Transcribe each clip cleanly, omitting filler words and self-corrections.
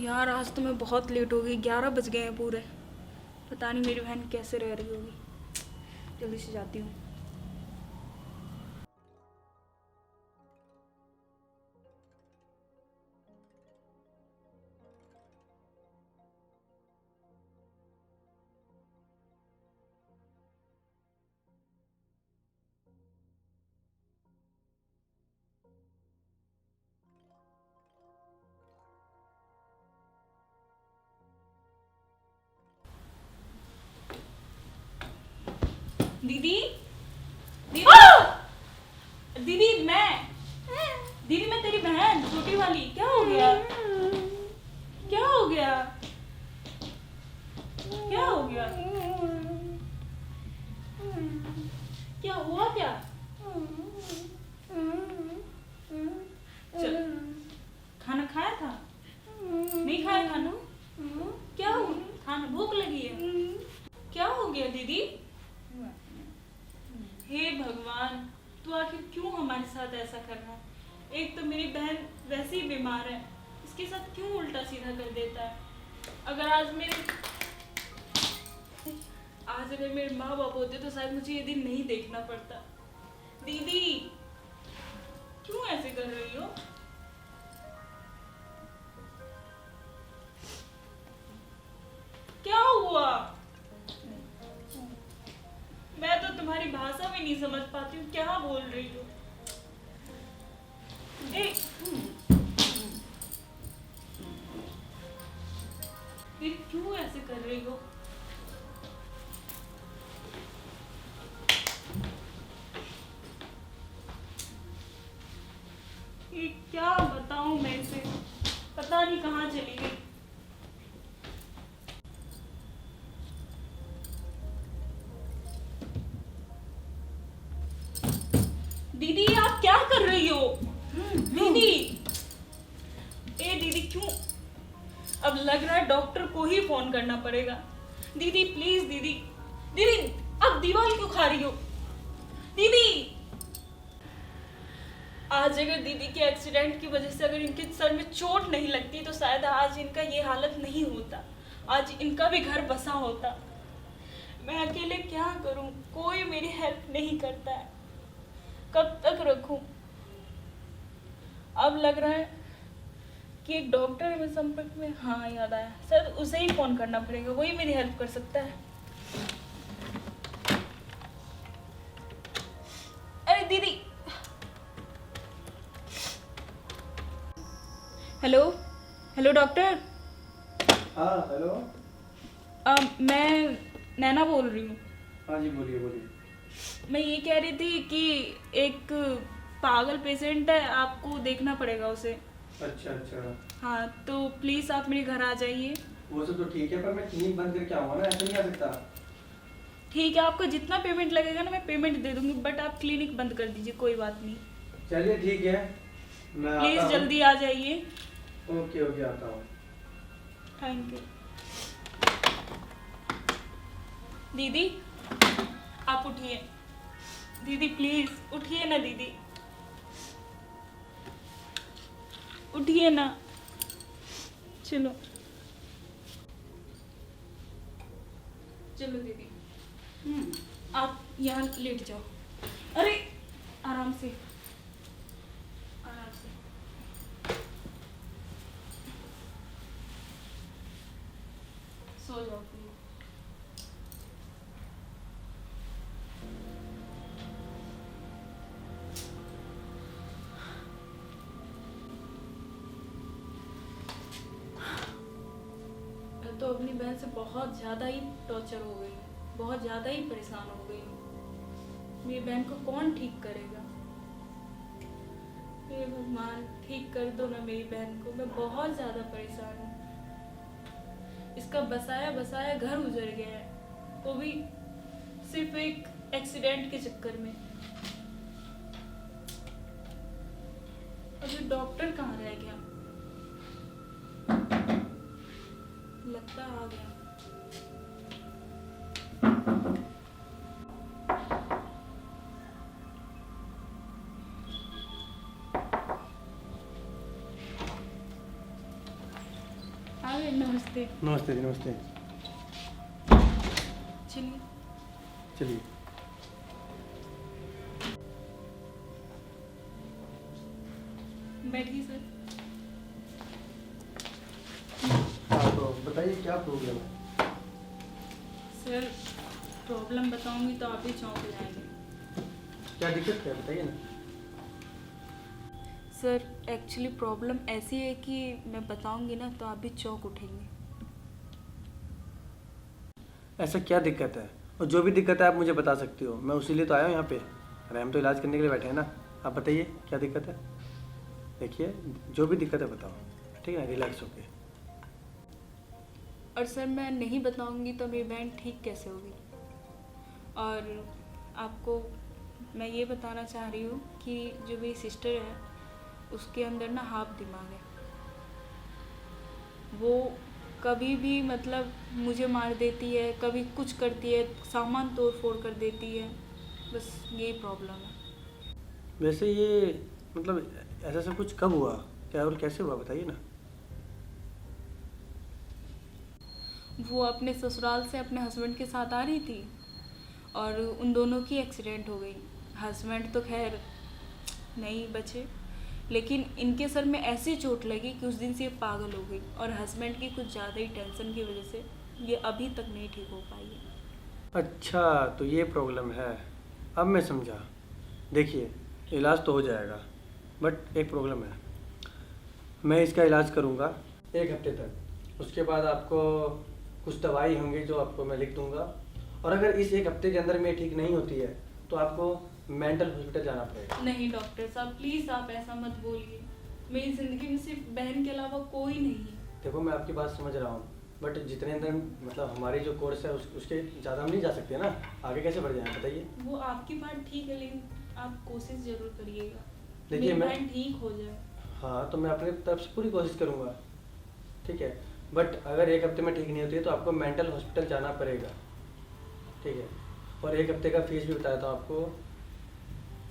यार आज तो मैं बहुत लेट हो गई, 11 बज गए हैं पूरे। पता नहीं मेरी बहन कैसे रह रही होगी। जल्दी से जाती हूँ। दीदी, दीदी, दीदी मैं तेरी बहन छोटी वाली। क्या हो गया? क्या हो गया? क्या हो गया? क्या हुआ? क्या चल, खाना खाया था? नहीं खाया खाना? क्या हो? खाना भूख लगी है? क्या हो गया दीदी? हे भगवान, तू आखिर क्यों हमारे साथ ऐसा कर रहा है? एक तो मेरी बहन वैसे ही बीमार है, इसके साथ क्यों उल्टा सीधा कर देता है? अगर आज अगर मेरे माँ बाप होते तो शायद मुझे ये दिन नहीं देखना पड़ता। दीदी, क्यों ऐसे कर रही हो? क्या हुआ? मैं तो तुम्हारी भाषा भी नहीं समझ पाती हूँ, क्या बोल रही हो? फिर क्यों ऐसे कर रही हो? ये क्या बताऊं मैं इसे, पता नहीं कहाँ चली गई। दीदी, आप क्या कर रही हो? दीदी, दीदी क्यों? अब लग रहा है डॉक्टर को ही फोन करना पड़ेगा। दीदी प्लीज, दीदी दीदी अब दीवार क्यों खा रही हो? दीदी, आज अगर दीदी के एक्सीडेंट की वजह से अगर इनके सर में चोट नहीं लगती तो शायद आज इनका ये हालत नहीं होता, आज इनका भी घर बसा होता। मैं अकेले क्या करूं? कोई मेरी हेल्प नहीं करता है। कब तक रखूं? अब लग रहा है कि एक डॉक्टर में संपर्क में, हाँ याद आया, सर उसे ही फोन करना पड़ेगा, वही मेरी हेल्प कर सकता है। अरे दीदी, हेलो हेलो डॉक्टर। हाँ हेलो। मैं नैना बोल रही हूँ। हाँ जी, बोलिए बोलिए। मैं ये कह रही थी कि एक पागल पेशेंट है, आपको देखना पड़ेगा उसे। अच्छा अच्छा। हाँ तो प्लीज़ आप मेरे घर आ जाइए। वो सब तो ठीक है, पर मैं क्लिनिक बंद करके आऊँगा ना, ऐसा नहीं आ सकता। ठीक है, आपको जितना पेमेंट लगेगा ना मैं पेमेंट दे दूंगी, बट आप क्लिनिक बंद कर दीजिए, कोई बात नहीं। चलिए ठीक है, मैं प्लीज़ आता हूँ। जल्दी आ जाइए। ओके ओके, आता हूँ। Thank you. दीदी, आप उठिए। दीदी प्लीज़ उठिए ना दीदी, उठिए ना। चलो चलो दीदी, आप यहाँ लेट जाओ। अरे आराम से, आराम से। सो जाओ प्लीज। मैं तो अपनी बहन से बहुत ज़्यादा ही टॉर्चर हो गई, बहुत ज़्यादा ही परेशान हो गई। मेरी बहन को कौन ठीक करेगा? हे भगवान, ठीक कर दो ना मेरी बहन को, मैं बहुत ज़्यादा परेशान हूँ। इसका बसाया बसाया घर उजड़ गया है, वो भी सिर्फ एक एक्सीडेंट के चक्कर में। अभी डॉक्टर कहाँ रह गया? लगता आ गया। गए। नमस्ते। नमस्ते जी, नमस्ते। चलिए। चलिए। बैठिए सर। हाँ, तो बताइए क्या प्रॉब्लम है? सर प्रॉब्लम बताऊंगी तो आप भी चौंक जाएंगे। क्या दिक्कत क्या है बताइए ना। सर एक्चुअली प्रॉब्लम ऐसी है कि मैं बताऊंगी ना तो आप भी चौंक उठेंगे। ऐसा क्या दिक्कत है? और जो भी दिक्कत है आप मुझे बता सकती हो, मैं उसी लिए तो आया हूँ यहाँ पे। अरे हम तो इलाज करने के लिए बैठे हैं ना। आप बताइए क्या दिक्कत है। देखिए जो भी दिक्कत है बताओ, ठीक है, रिलैक्स होके। और सर मैं नहीं बताऊंगी तो मेरी बहन ठीक कैसे होगी। और आपको मैं ये बताना चाह रही हूँ कि जो मेरी सिस्टर है उसके अंदर ना हाफ दिमाग है। वो कभी भी मतलब मुझे मार देती है, कभी कुछ करती है, सामान तोड़ फोड़ कर देती है। बस यही प्रॉब्लम है। वैसे ये मतलब ऐसा सब कुछ कब हुआ, क्या और कैसे हुआ बताइए ना। वो अपने ससुराल से अपने हस्बैंड के साथ आ रही थी और उन दोनों की एक्सीडेंट हो गई। हस्बैंड तो खैर नहीं बचे, लेकिन इनके सर में ऐसी चोट लगी कि उस दिन से ये पागल हो गई। और हस्बैंड की कुछ ज़्यादा ही टेंशन की वजह से ये अभी तक नहीं ठीक हो पाई है। अच्छा तो ये प्रॉब्लम है, अब मैं समझा। देखिए इलाज तो हो जाएगा, बट एक प्रॉब्लम है। मैं इसका इलाज करूँगा 1 हफ्ते तक। उसके बाद आपको कुछ दवाई होंगी जो आपको मैं लिख दूँगा। और अगर इस 1 हफ्ते के अंदर में ठीक नहीं होती है तो आपको मेंटल हॉस्पिटल जाना पड़ेगा। नहीं डॉक्टर साहब प्लीज़ आप ऐसा मत बोलिए। मेरी ज़िंदगी में सिर्फ बहन के अलावा कोई नहीं है। देखो मैं आपकी बात समझ रहा हूँ, बट जितने अंदर मतलब हमारी जो कोर्स है उसके ज़्यादा हम नहीं जा सकते ना। आगे कैसे बढ़ जाए बताइए। वो आपकी बात ठीक है, लेकिन आप कोशिश ज़रूर करिएगा देखिए मेरी मैं बहन ठीक हो जाए। हाँ तो मैं अपनी तरफ से पूरी कोशिश करूँगा, ठीक है। बट अगर 1 हफ्ते में ठीक नहीं होती है तो आपको मेंटल हॉस्पिटल जाना पड़ेगा, ठीक है। और 1 हफ्ते का फीस भी बताया था आपको,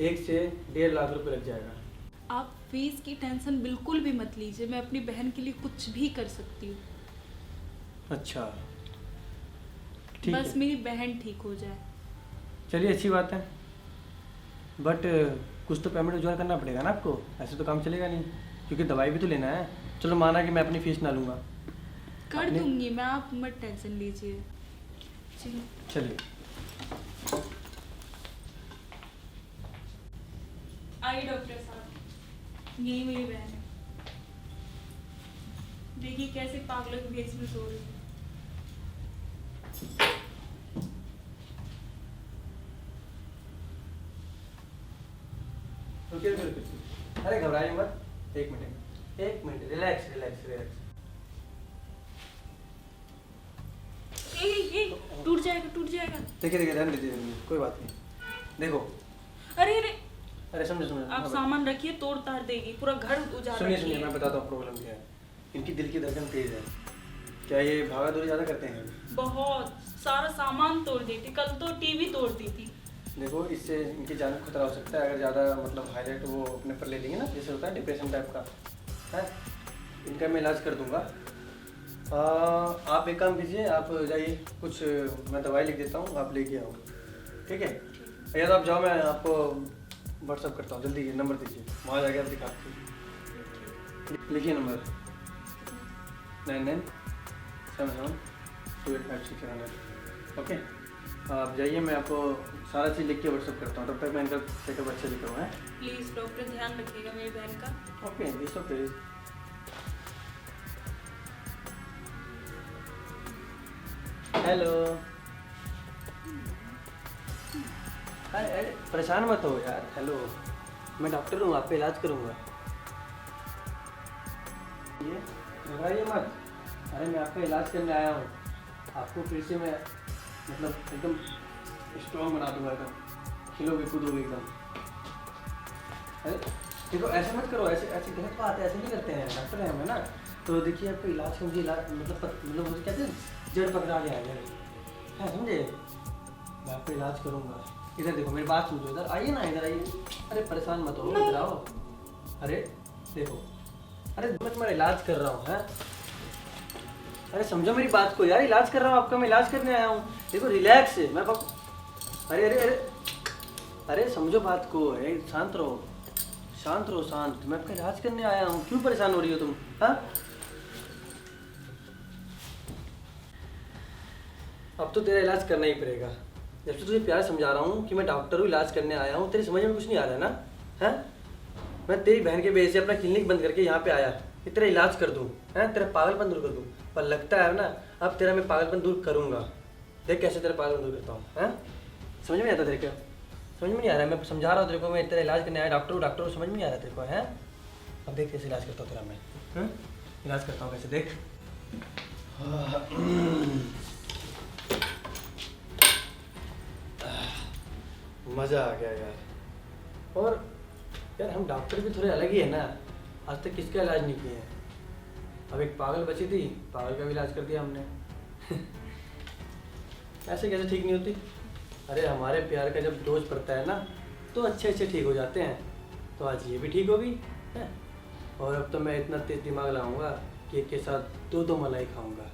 1 से 1.5 लाख रुपए लग जाएगा। आप फीस की टेंशन बिल्कुल भी मत लीजिए, मैं अपनी बहन के लिए कुछ भी कर सकती हूँ। अच्छा ठीक बस है, मेरी बहन ठीक हो जाए। चलिए अच्छी बात है। बट कुछ तो पेमेंट विड्रॉल करना पड़ेगा ना आपको, ऐसे तो काम चलेगा नहीं, क्योंकि दवाई भी तो लेना है। चलो माना कि मैं अपनी फीस ना लूँगा। कर दूंगी मैं, आप मत टेंशन लीजिए। चलिए। चलिए आइए डॉक्टर साहब, यही मेरी बहन है। देखिए कैसे पागलों के भेष में सो रही है। रुकिए रुकिए रुकिए। अरे घबराइए मत, 1 minute 1 minute, relax relax relax. टूट जाएगा टूट जाएगा। देखिए देखिए ध्यान दीजिए, कोई बात नहीं। देखो अरे अरे अरे समझे समझे, आप सामान रखिए, तोड़ ताड़ देगी, पूरा घर उजाड़ सुनिए रखिए। सुनिए मैं बताता हूँ प्रॉब्लम क्या है। इनकी दिल की धड़कन तेज है। क्या ये भागा दौड़ी ज़्यादा करते हैं? बहुत सारा सामान तोड़ दी थी, कल तो टीवी तोड़ दी थी। देखो इससे इनकी जान को खतरा हो सकता है अगर ज़्यादा मतलब हाईलाइट वो अपने पर ले लेंगे ना, जैसे होता है डिप्रेशन टाइप का है। इनका मैं इलाज कर दूंगा। आप एक काम कीजिए, आप जाइए, कुछ मैं दवाई लिख देता हूँ, आप लेके आओ, ठीक है। या तो आप जाओ, मैं आपको व्हाट्सअप करता हूँ, जल्दी नंबर दीजिए, वहाँ जाके आप दिखा दीजिए। लिखिए नंबर 99772856। ओके आप जाइए, मैं आपको सारा चीज़ लिख के व्हाट्सअप करता हूँ, तब तक मैं इनका चेकअप अच्छे से करूँ। है प्लीज़ डॉक्टर ध्यान रखिएगा मेरी बहन का। Okay it's okay. हेलो, अरे परेशान मत हो यार। हेलो, मैं डॉक्टर हूँ, आप पे इलाज करूँगा। ये घबराइए मत। अरे मैं आपका इलाज करने आया हूँ, आपको फिर से मैं मतलब एकदम स्ट्रॉन्ग बना दूंगा, एकदम खिलोगे कूदोगे एकदम। अरे देखो ऐसे मत करो, ऐसे ऐसे गलत बात है, ऐसे नहीं करते हैं, डॉक्टर हैं हमें ना। तो देखिए आपको इलाज का मुझे इलाज मतलब मुझे कहते हैं जड़ पकड़ा गया है, समझे। मैं आपको इलाज करूँगा। इधर देखो, मेरी बात सुनो, इधर आइए ना, इधर आइए। अरे परेशान मत हो, इधर आओ। अरे देखो, अरे मैं तुम्हारा इलाज कर रहा हूँ, है अरे समझो मेरी बात को यार, इलाज कर रहा हूँ आपका, मैं इलाज करने आया हूँ। देखो रिलैक्स है मैं अरे अरे अरे अरे समझो बात को, शांत रहो, शांत रहो, शांत। मैं आपका इलाज करने आया हूँ, क्यों परेशान हो रही हो तुम? हाँ, अब तो तेरा इलाज करना ही पड़ेगा। जब से तुझे प्यार समझा रहा हूँ कि मैं डॉक्टर हूँ, इलाज करने आया हूँ, तेरी समझ में कुछ नहीं आ रहा है ना? हैं? मैं तेरी बहन के वजह से अपना क्लिनिक बंद करके यहाँ पे आया कि तेरा इलाज कर दूँ, हैं, तेरा पागलपन दूर कर दूँ। पर लगता है ना, अब तेरा मैं पागलपन दूर करूँगा। देख कैसे तेरा पागलपन दूर करता हूँ। हैं? समझ में नहीं आता तेरे को? समझ में नहीं आ रहा है? मैं समझा रहा हूँ तेरे को, मैं तेरा इलाज करने आया, डॉक्टर हूँ, समझ में नहीं आ रहा तेरे को? है अब देख कैसे इलाज करता हूँ तेरा मैं। इलाज करता हूँ कैसे, देख। मज़ा आ गया यार। और यार हम डॉक्टर भी थोड़े अलग ही है ना, आज तक किसका इलाज नहीं किए हैं। अब एक पागल बची थी, पागल का भी इलाज कर दिया हमने। ऐसे कैसे ठीक नहीं होती? अरे हमारे प्यार का जब डोज पड़ता है ना, तो अच्छे अच्छे ठीक हो जाते हैं। तो आज ये भी ठीक हो गई है। और अब तो मैं इतना तेज दिमाग लगाऊंगा कि एक के साथ दो मलाई खाऊंगा।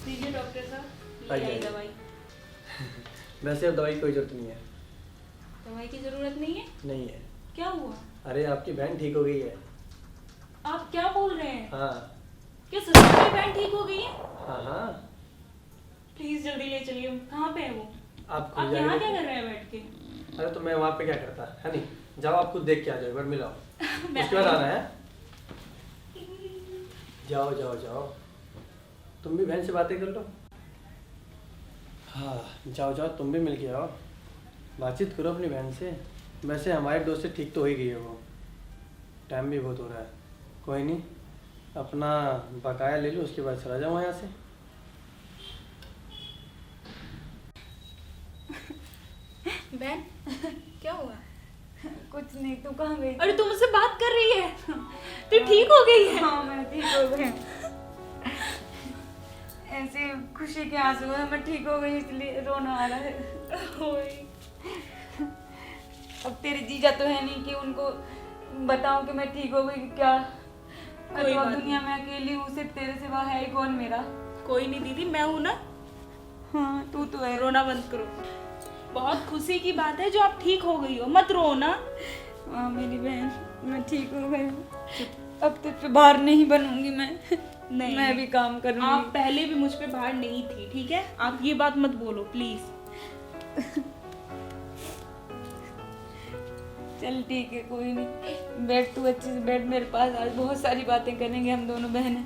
दीजिए डॉक्टर साहब, आइए, ये आइए। दवाई। वैसे अब दवाई की कोई जरूरत नहीं है। दवाई की जरूरत नहीं है? नहीं है। क्या हुआ? अरे आपकी बहन ठीक हो गई है। आप क्या बोल रहे हैं? हाँ क्या सच में मेरी बहन ठीक हो गई है? हाँ हाँ। प्लीज जल्दी ले चलिए। कहाँ पे है वो? आप आप यहाँ क्या कर रहे हैं बैठ के? अरे तो मैं वहाँ पे क्या करता है नहीं? जाओ आप खुद देख के आ जाओ, एक बार मिलाओ। उसके बाद आना है। जाओ जाओ जाओ, तुम भी बहन से बातें कर लो। हाँ जाओ जाओ, तुम भी मिल के आओ, बातचीत करो अपनी बहन से। वैसे हमारे दोस्त से ठीक तो हो ही गई है वो, टाइम भी बहुत हो रहा है। कोई नहीं, अपना बकाया ले लो, उसके बाद चला जाओ यहाँ से। बहन क्या हुआ? कुछ नहीं, तू कहाँ गई? अरे तू मुझसे बात कर रही है? तू ठीक हो गई है? हाँ मैं ठीक हो गई। ऐसे खुशी के आंसू है, मैं ठीक हो गई इसलिए रोना आ रहा है। ओए, अब तेरे जीजा तो है नहीं कि उनको बताऊं कि मैं ठीक हो गई क्या? मैं कोई तो अब बात दुनिया में अकेली हूँ, सिर्फ तेरे सिवा है ही कौन मेरा? कोई नहीं दीदी, मैं हूँ ना। हाँ तू तो है। रोना बंद करो। बहुत खुशी की बात है जो आप ठीक हो गई हो, मत रो ना। हाँ मेरी बहन, मैं ठीक हो गई हूँ। अब तुझ पे भार नहीं बनूंगी मैं। नहीं, मैं भी काम करूंगी। आप पहले भी मुझ पे भार नहीं थी, ठीक है? आप ये बात मत बोलो प्लीज। चल ठीक है, कोई नहीं, बैठ तू अच्छे से बैठ मेरे पास। आज बहुत सारी बातें करेंगे हम दोनों बहन।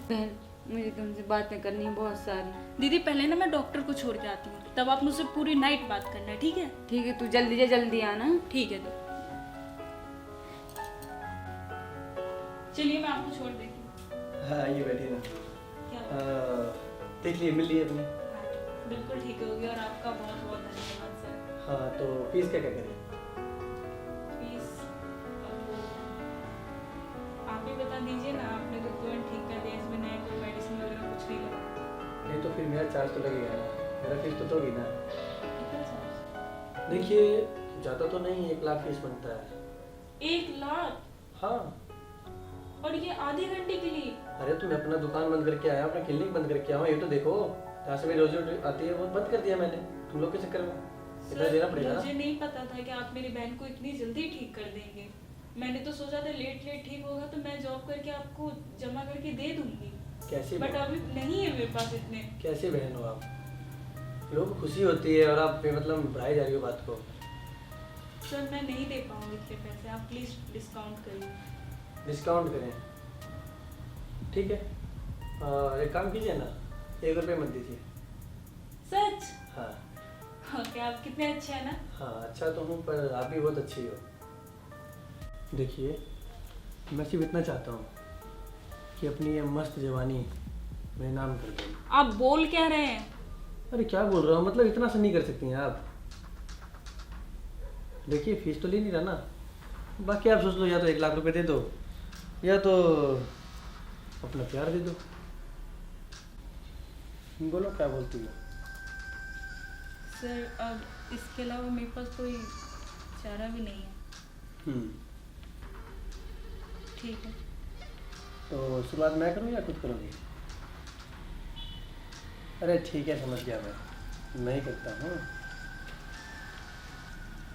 मुझे तुमसे बातें करनी है बहुत सारी। दीदी पहले ना मैं डॉक्टर को छोड़ के आती हूँ, तब आप मुझसे पूरी नाइट बात करना है, ठीक है? ठीक है, तू जल्दी जा, जल्दी आना। ठीक है। तो चलिए मैं आपको छोड़ देती हूँ। हाँ ये बैठी ना। क्या? देख लिए, मिल लिए अपने। बिल्कुल ठीक होगी और आपका बहुत बहुत धन्यवाद सर। हाँ तो फीस क्या क्या करें? फीस आप ही बता दीजिए ना, आपने तो तुरंत ठीक कर दिया, इसमें नया कोई मेडिसिन वगैरह कुछ नहीं लगा। नहीं तो फिर मेरा चार्ज तो लगेगा ना, मेरा फीस तो होगी ना। कितना चार्ज? देखिए ज़्यादा तो नहीं, 1 लाख फीस बनता है। 1 लाख? हाँ। और ये आधे घंटे के लिए? अरे तो मैं अपना दुकान बंद करके आया, अपना क्लिनिक बंद करके आया हूँ, ये तो देखो। जहाँ से मेरी रोजी आती है वो बंद कर दिया मैंने, तुम लोग के चक्कर में। इतना सर देना पड़ेगा ना। मुझे नहीं पता था कि आप मेरी बहन को इतनी जल्दी ठीक कर देंगे। मैंने तो सोचा था लेट ठीक होगा तो मैं जॉब करके आपको जमा करके दे दूंगी, कैसी बट बहन? अभी नहीं है मेरे पास इतने। कैसी बहन हो आप? लोगों को खुशी होती है और आप मतलब बढ़ाई जा रही हो बात को। सर मैं नहीं दे पाऊंगी इतने पैसे, आप प्लीज डिस्काउंट करिए। डिस्काउंट करें? ठीक है, एक काम कीजिए ना, 1 रुपये मत दीजिए। सच? हाँ ओके, आप कितने अच्छे हैं ना। हाँ, अच्छा तो हूँ पर आप भी बहुत अच्छी हो। देखिए मैं सिर्फ इतना चाहता हूँ कि अपनी ये मस्त जवानी मेरे नाम कर दो। आप बोल क्या रहे हैं? अरे क्या बोल रहा हूँ, मतलब इतना सा नहीं कर सकती हैं आप? देखिए फीस तो ले नहीं रहा ना, बाकी आप सोच लो, या तो 1 लाख रुपए दे दो या तो अपना प्यार दे दो। बोलो क्या बोलती हो? सर अब इसके अलावा मेरे पास कोई चारा भी नहीं है। हम्म, ठीक है। तो शुरुआत मैं करूँ या खुद करोगी? अरे ठीक है, समझ गया मैं ही करता हूँ।